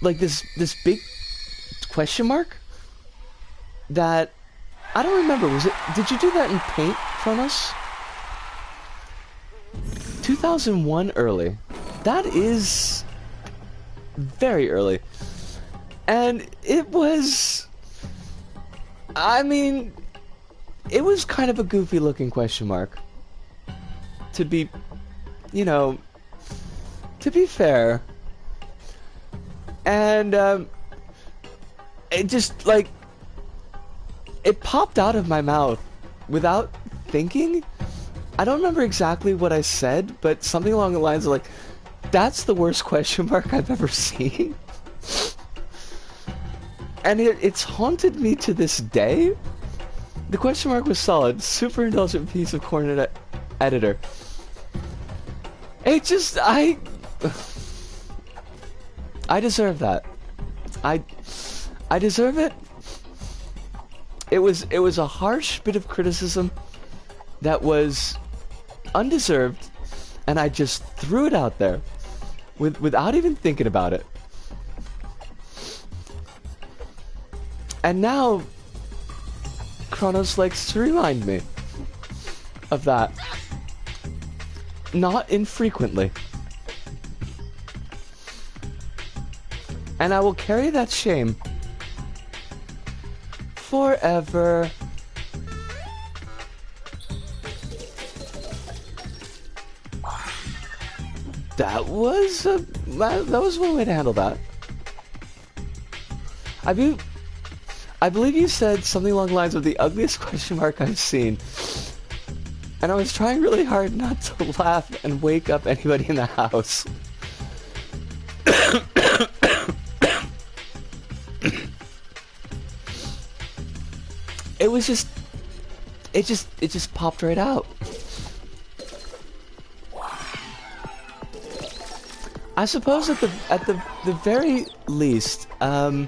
like this big question mark that I don't remember. Was it? Did you do that in Paint, Kronos? 2001 early. That is very early. And it was, I mean, it was kind of a goofy looking question mark. To be, you know, to be fair. And it just, like, it popped out of my mouth without thinking. I don't remember exactly what I said, but something along the lines of, like, that's the worst question mark I've ever seen. And it's haunted me to this day. The question mark was solid. Super indulgent piece of corner editor. It just, I deserve that. I deserve it. It was a harsh bit of criticism that was undeserved, and I just threw it out there without even thinking about it. And now Kronos likes to remind me of that. Not infrequently. And I will carry that shame forever. That was one way to handle that. I believe you said something along the lines of the ugliest question mark I've seen. And I was trying really hard not to laugh and wake up anybody in the house. It just popped right out. I suppose at the very least, at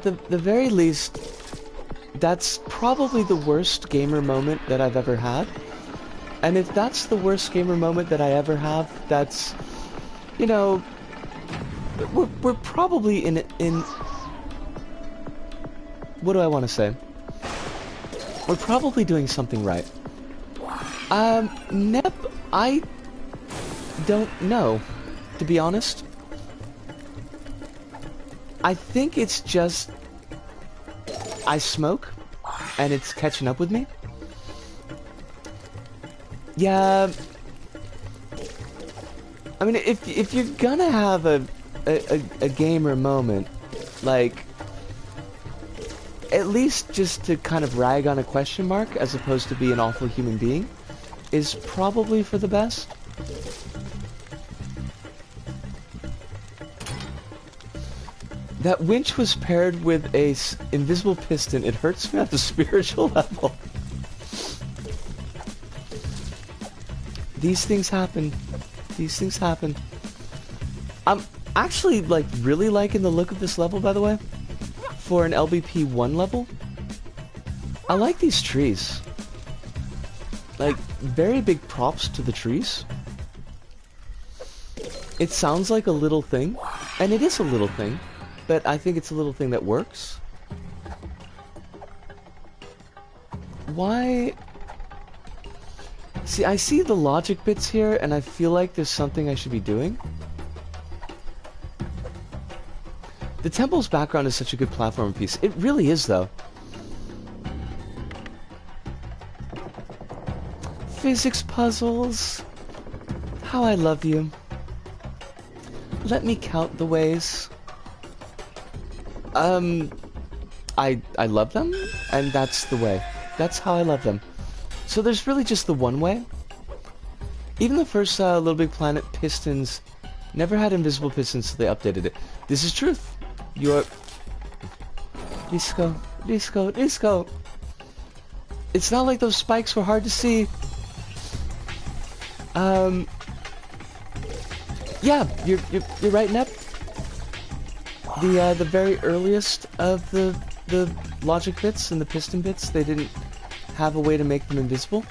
the very least, that's probably the worst gamer moment that I've ever had. And if that's the worst gamer moment that I ever have, that's, you know, we're probably in what do I want to say? We're probably doing something right. Nep, I don't know, to be honest. I think it's just I smoke and it's catching up with me. Yeah, I mean, if you're gonna have a gamer moment, like, at least just to kind of rag on a question mark as opposed to be an awful human being is probably for the best. That winch was paired with a invisible piston. It hurts me at the spiritual level. These things happen. These things happen. I'm actually, like, really liking the look of this level, by the way. For an LBP 1 level. I like these trees. Like, very big props to the trees. It sounds like a little thing, and it is a little thing, but I think it's a little thing that works. Why? See, I see the logic bits here, and I feel like there's something I should be doing. The temple's background is such a good platform piece. It really is, though. Physics puzzles. How I love you. Let me count the ways. I love them, and that's the way. That's how I love them. So there's really just the one way. Even the first LittleBigPlanet pistons never had invisible pistons, so they updated it. This is truth. You're... Disco, disco, disco. It's not like those spikes were hard to see. Yeah, you're right, Nep. The very earliest of the logic bits and the piston bits, they didn't have a way to make them invisible.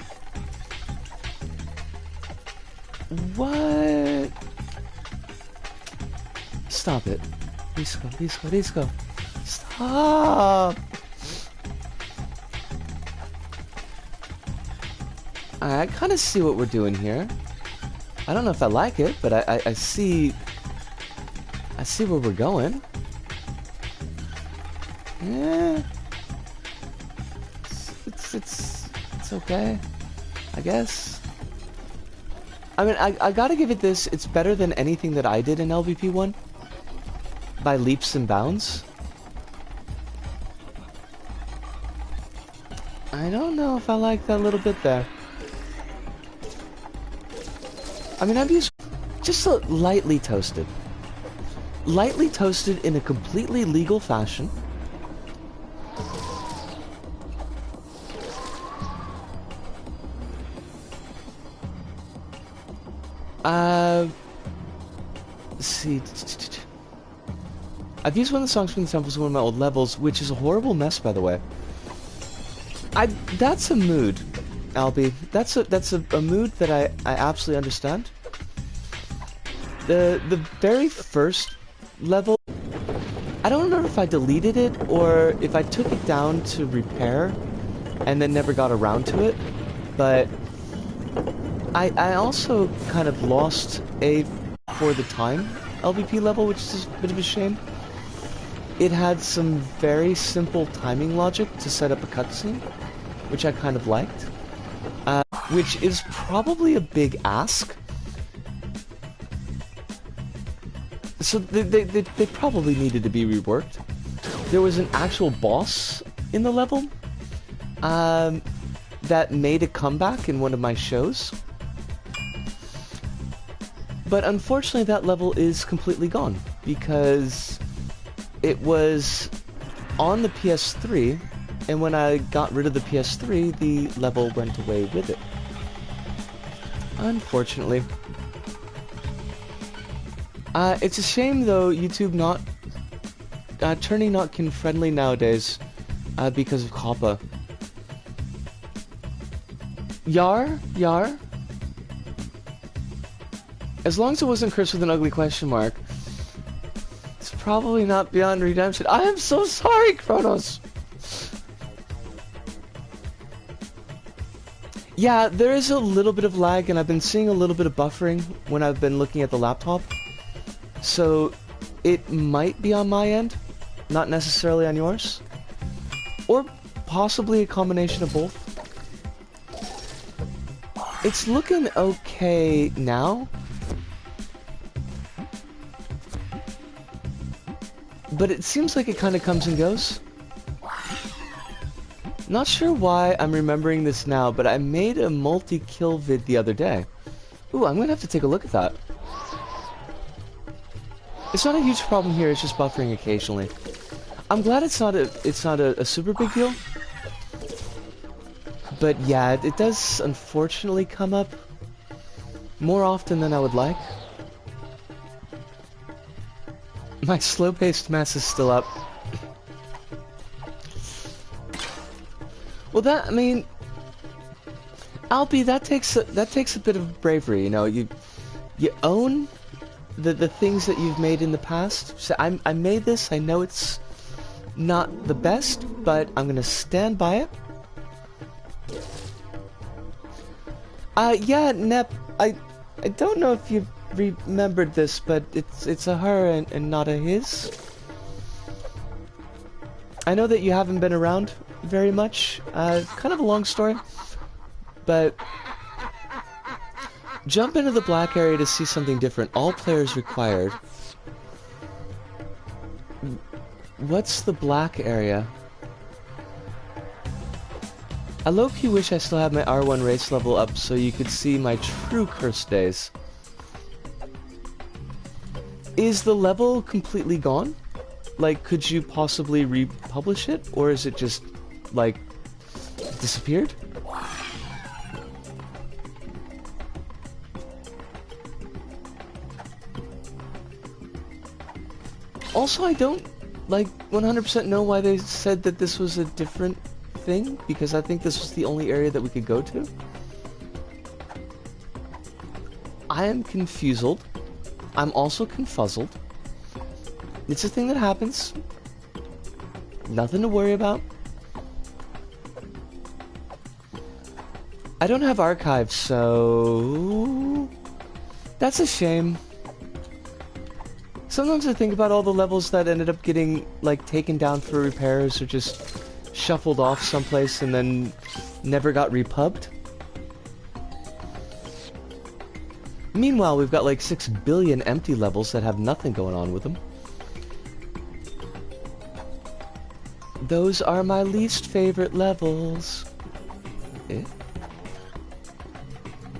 What? Stop it. Disco, disco, disco. Stop! I kind of see what we're doing here. I don't know if I like it, but I see... I see where we're going. Yeah. It's okay, I guess. I mean, I gotta give it this. It's better than anything that I did in LBP 1. By leaps and bounds. I don't know if I like that little bit there. I mean, I've used just a lightly toasted. Lightly toasted in a completely legal fashion. Let's see. I've used one of the songs from the samples in one of my old levels, which is a horrible mess, by the way. That's a mood, Albie. That's a mood that I absolutely understand. The very first level, I don't remember if I deleted it or if I took it down to repair and then never got around to it, but I also kind of lost a for the time LBP level, which is a bit of a shame. It had some very simple timing logic to set up a cutscene, which I kind of liked, which is probably a big ask. So they probably needed to be reworked. There was an actual boss in the level that made a comeback in one of my shows. But unfortunately that level is completely gone because it was on the PS3, and when I got rid of the PS3, the level went away with it. Unfortunately. It's a shame though, YouTube not turning not kid-friendly nowadays because of COPPA. Yar? As long as it wasn't cursed with an ugly question mark, it's probably not beyond redemption. I am so sorry, Kronos! Yeah, there is a little bit of lag, and I've been seeing a little bit of buffering when I've been looking at the laptop. So, it might be on my end, not necessarily on yours. Or possibly a combination of both. It's looking okay now. But it seems like it kind of comes and goes. Not sure why I'm remembering this now, but I made a multi-kill vid the other day. Ooh, I'm gonna have to take a look at that. It's not a huge problem here, it's just buffering occasionally. I'm glad it's not a super big deal. But yeah, it does unfortunately come up more often than I would like. My slow-paced mess is still up. Well, I mean, Albie, that takes a bit of bravery, you know. You own the things that you've made in the past. So I made this. I know it's not the best, but I'm gonna stand by it. Yeah, Nep. I don't know if you've remembered this, but it's a her and not a his. I know that you haven't been around very much. Kind of a long story, but jump into the black area to see something different. All players required. What's the black area? I low-key wish I still had my R1 race level up so you could see my true curse days. Is the level completely gone? Like, could you possibly republish it? Or is it just, like, disappeared? Also, I don't, like, 100% know why they said that this was a different thing, because I think this was the only area that we could go to. I am confused. I'm also confuzzled. It's a thing that happens. Nothing to worry about. I don't have archives, so... That's a shame. Sometimes I think about all the levels that ended up getting, like, taken down for repairs or just shuffled off someplace and then never got repubbed. Meanwhile, we've got like 6 billion empty levels that have nothing going on with them. Those are my least favorite levels. Eh?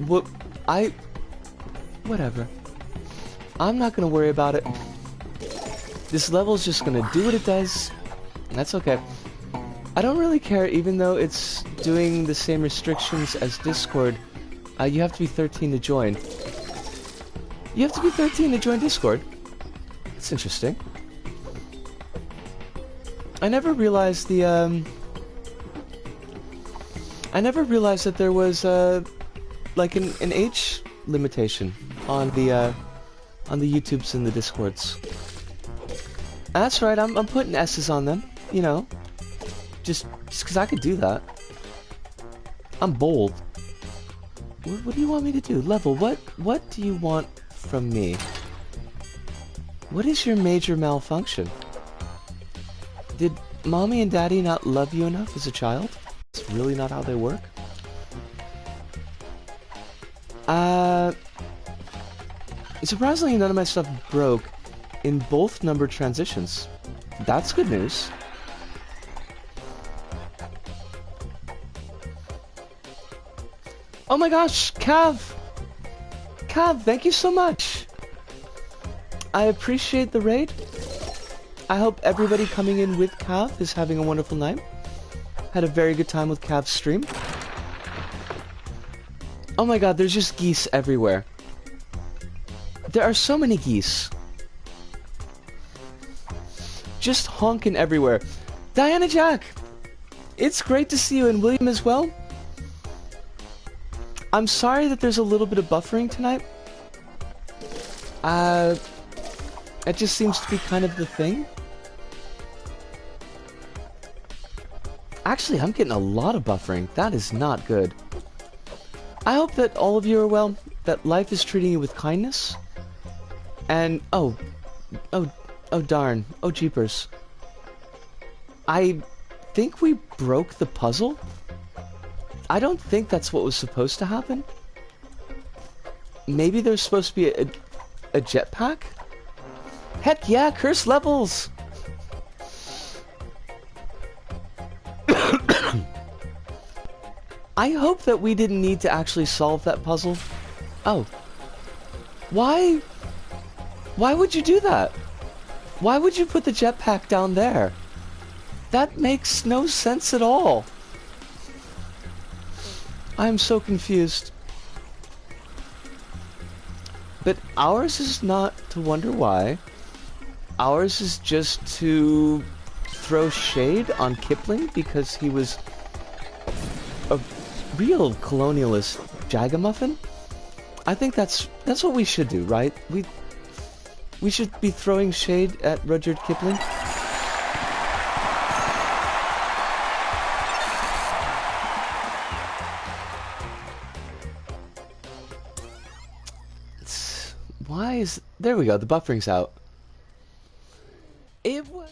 What? Whatever. I'm not gonna worry about it. This level's just gonna do what it does. That's okay. I don't really care, even though it's doing the same restrictions as Discord. You have to be 13 to join. You have to be 13 to join Discord? That's interesting. I never realized the, I never realized that there was, like an age limitation on the YouTubes and the Discords. That's right, I'm putting S's on them, you know. Just because I could do that. I'm bold. What do you want me to do? Level, what do you want from me? What is your major malfunction? Did mommy and daddy not love you enough as a child? It's really not how they work. Surprisingly, none of my stuff broke in both number transitions. That's good news. Oh my gosh, Cav! Cav, thank you so much! I appreciate the raid. I hope everybody coming in with Cav is having a wonderful night. Had a very good time with Cav's stream. Oh my god, there's just geese everywhere. There are so many geese. Just honking everywhere. Diana Jack! It's great to see you, and William as well. I'm sorry that there's a little bit of buffering tonight. It just seems to be kind of the thing. Actually, I'm getting a lot of buffering. That is not good. I hope that all of you are well, that life is treating you with kindness. And, oh darn, oh jeepers. I think we broke the puzzle? I don't think that's what was supposed to happen. Maybe there's supposed to be a jetpack? Heck yeah, curse levels! I hope that we didn't need to actually solve that puzzle. Oh. Why? Why would you do that? Why would you put the jetpack down there? That makes no sense at all. I'm so confused. But ours is not to wonder why. Ours is just to throw shade on Kipling because he was a real colonialist jagamuffin. I think that's what we should do, right? We should be throwing shade at Rudyard Kipling. Why is... There we go, the buffering's out. It was...